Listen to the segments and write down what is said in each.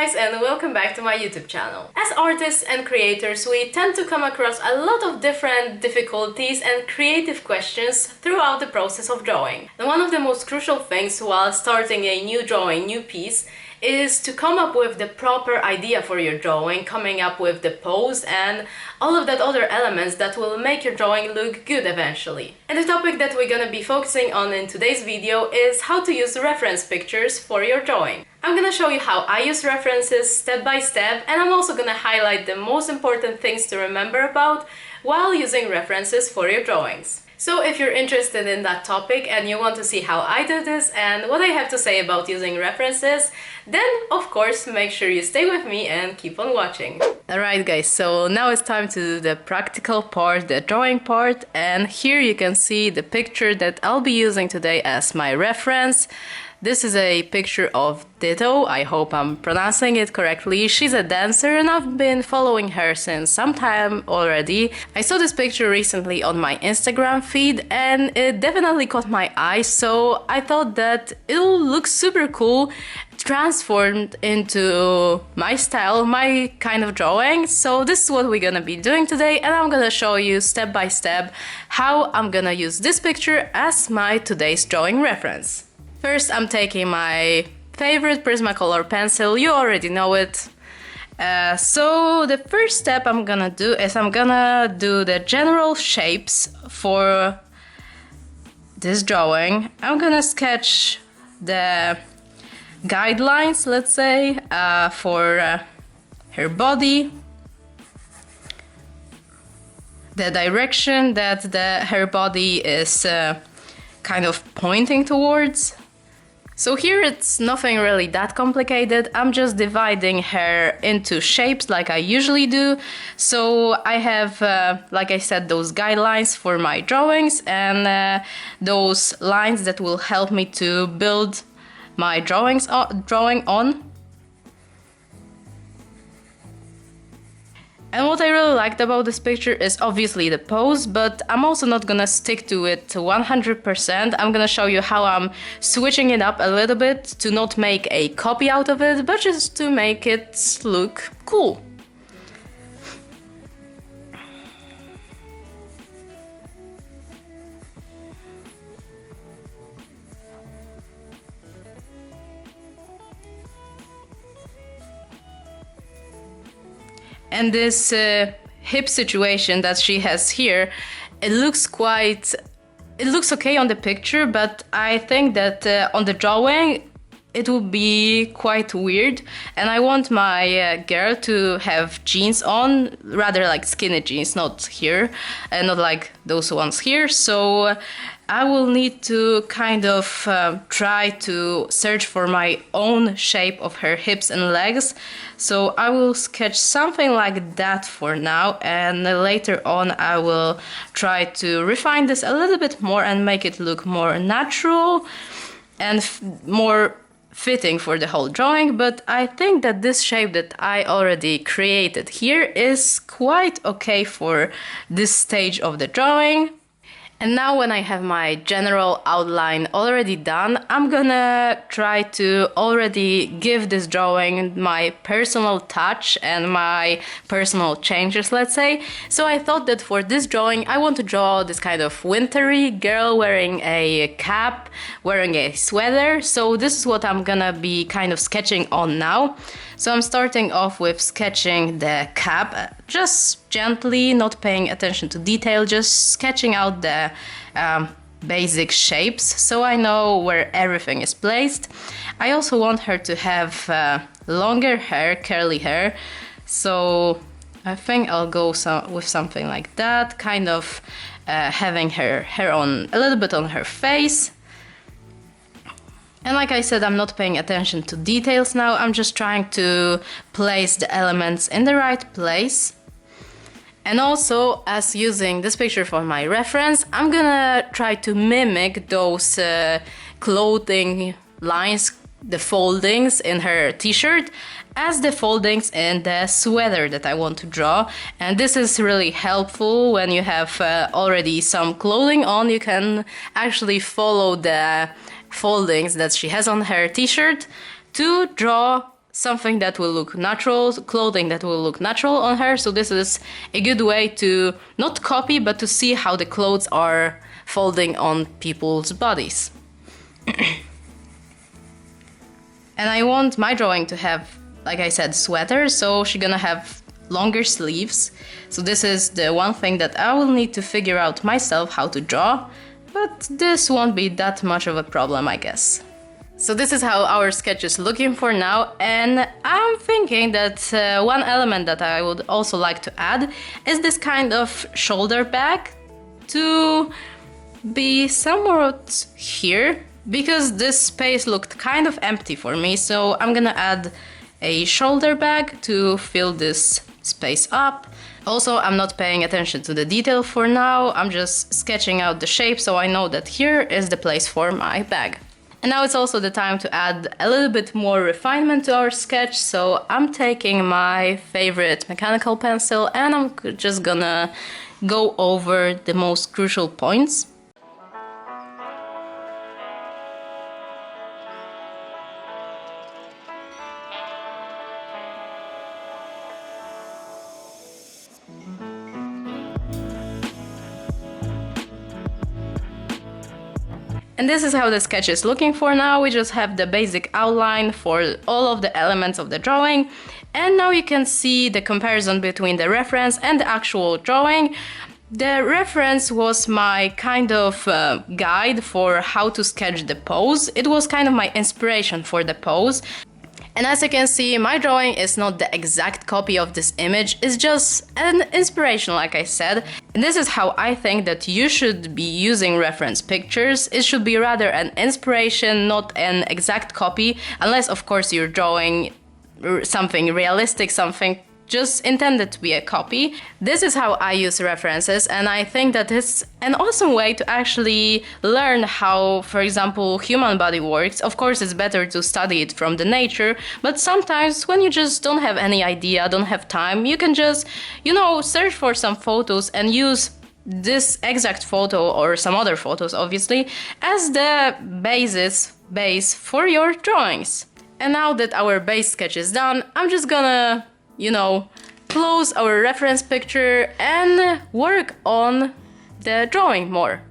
guys, and welcome back to my YouTube channel. As artists and creators, we tend to come across a lot of different difficulties and creative questions throughout the process of drawing. And one of the most crucial things while starting a new drawing, new piece, is to come up with the proper idea for your drawing, coming up with the pose and all of that other elements that will make your drawing look good eventually. And the topic that we're gonna be focusing on in today's video is how to use reference pictures for your drawing. I'm gonna show you how I use references step by step, and I'm also gonna highlight the most important things to remember about while using references for your drawings. So if you're interested in that topic and you want to see how I do this and what I have to say about using references, then of course make sure you stay with me and keep on watching. Alright guys, so now it's time to do the practical part, the drawing part, and here you can see the picture that I'll be using today as my reference. This is a picture of Ditto, I hope I'm pronouncing it correctly. She's a dancer and I've been following her since some time already. I saw this picture recently on my Instagram feed and it definitely caught my eye, so I thought that it'll look super cool transformed into my style, my kind of drawing. So this is what we're gonna be doing today, and I'm gonna show you step by step how I'm gonna use this picture as my today's drawing reference. First, I'm taking my favorite Prismacolor pencil, you already know it. So the first step I'm gonna do is I'm gonna do the general shapes for this drawing. I'm gonna sketch the guidelines, let's say, for her body, the direction that her body is kind of pointing towards. So here it's nothing really that complicated. I'm just dividing her into shapes like I usually do. So I have, like I said, those guidelines for my drawings and those lines that will help me to build my drawing on. And what I really liked about this picture is obviously the pose, but I'm also not gonna stick to it 100%. I'm gonna show you how I'm switching it up a little bit to not make a copy out of it, but just to make it look cool. And this hip situation that she has here, it looks okay on the picture, but I think that on the drawing it would be quite weird. And I want my girl to have jeans on, rather like skinny jeans, not here, and not like those ones here. So I will need to kind of try to search for my own shape of her hips and legs. So I will sketch something like that for now, and later on I will try to refine this a little bit more and make it look more natural and more fitting for the whole drawing. But I think that this shape that I already created here is quite okay for this stage of the drawing. And now when I have my general outline already done, I'm gonna try to already give this drawing my personal touch and my personal changes, let's say. So I thought that for this drawing I want to draw this kind of wintry girl wearing a cap, wearing a sweater. So this is what I'm gonna be kind of sketching on now. So I'm starting off with sketching the cap, just gently, not paying attention to detail, just sketching out the basic shapes so I know where everything is placed. I also want her to have longer hair, curly hair, so I think I'll go with something like that, kind of having her hair on a little bit on her face. And like I said, I'm not paying attention to details now, I'm just trying to place the elements in the right place. And also, as using this picture for my reference, I'm gonna try to mimic those clothing lines, the foldings in her t-shirt, as the foldings in the sweater that I want to draw. And this is really helpful when you have already some clothing on. You can actually follow the foldings that she has on her t-shirt to draw something that will look natural, clothing that will look natural on her. So this is a good way to not copy, but to see how the clothes are folding on people's bodies. And I want my drawing to have, like I said, sweaters, so she's gonna have longer sleeves. So this is the one thing that I will need to figure out myself how to draw, but this won't be that much of a problem, I guess. So this is how our sketch is looking for now, and I'm thinking that one element that I would also like to add is this kind of shoulder bag to be somewhat here, because this space looked kind of empty for me, so I'm gonna add a shoulder bag to fill this space up. Also, I'm not paying attention to the detail for now, I'm just sketching out the shape so I know that here is the place for my bag. And now it's also the time to add a little bit more refinement to our sketch, so I'm taking my favorite mechanical pencil and I'm just gonna go over the most crucial points. And this is how the sketch is looking for now. We just have the basic outline for all of the elements of the drawing. And now you can see the comparison between the reference and the actual drawing. The reference was my kind of guide for how to sketch the pose. It was kind of my inspiration for the pose. And as you can see, my drawing is not the exact copy of this image, it's just an inspiration, like I said. And this is how I think that you should be using reference pictures. It should be rather an inspiration, not an exact copy, unless of course you're drawing something realistic, something just intended to be a copy. This is how I use references, and I think that it's an awesome way to actually learn how, for example, human body works. Of course, it's better to study it from the nature, but sometimes when you just don't have any idea, don't have time, you can just, search for some photos and use this exact photo or some other photos, obviously, as the base for your drawings. And now that our base sketch is done, I'm just gonna close our reference picture and work on the drawing more.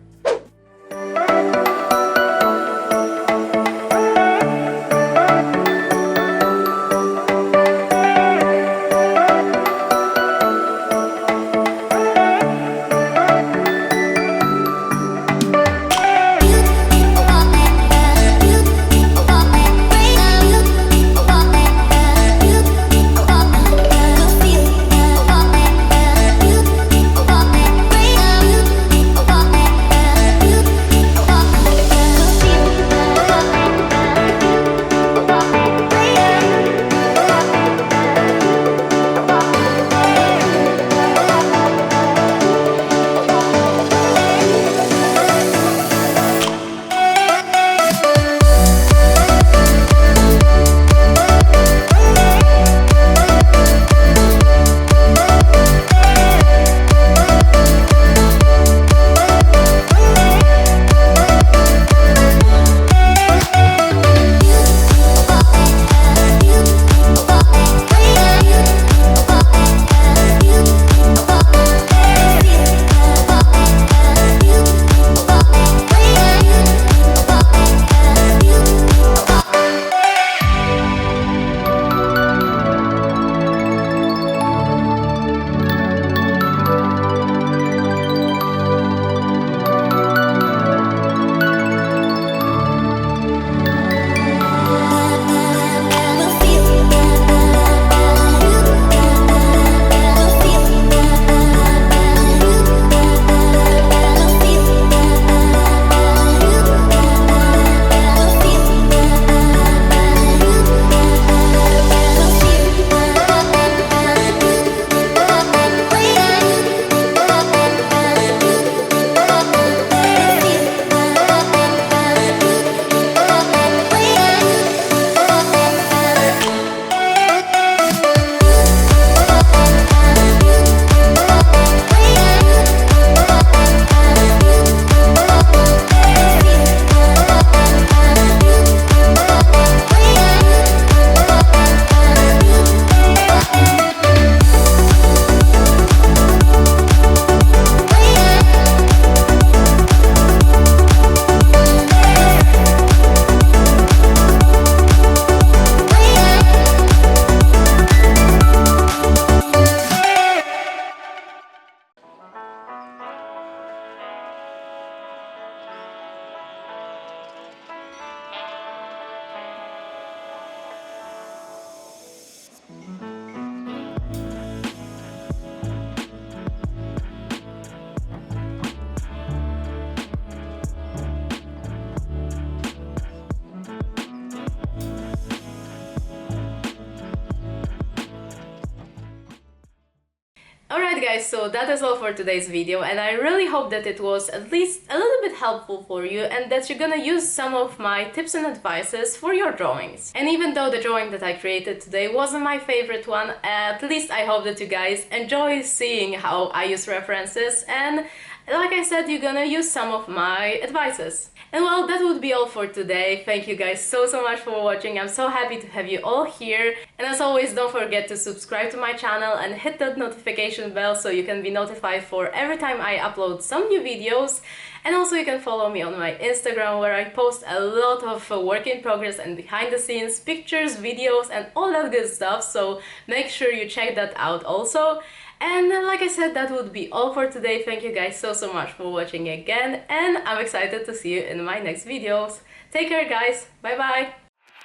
guys, so that is all for today's video, and I really hope that it was at least a little bit helpful for you and that you're gonna use some of my tips and advices for your drawings. And even though the drawing that I created today wasn't my favorite one, at least I hope that you guys enjoy seeing how I use references, and like I said, you're gonna use some of my advices. And well, that would be all for today. Thank you guys so much for watching. I'm so happy to have you all here. And as always, don't forget to subscribe to my channel and hit that notification bell so you can be notified for every time I upload some new videos. And also you can follow me on my Instagram, where I post a lot of work in progress and behind the scenes pictures, videos, and all that good stuff. So make sure you check that out also. And like I said, that would be all for today. Thank you guys so much for watching again, and I'm excited to see you in my next videos. Take care guys, bye bye!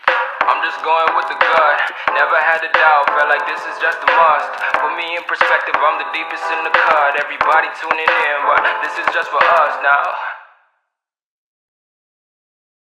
I'm just going with the gut, never had a doubt, felt like this is just a must. Put me in perspective, I'm the deepest in the cut. Everybody tuning in, but this is just for us now.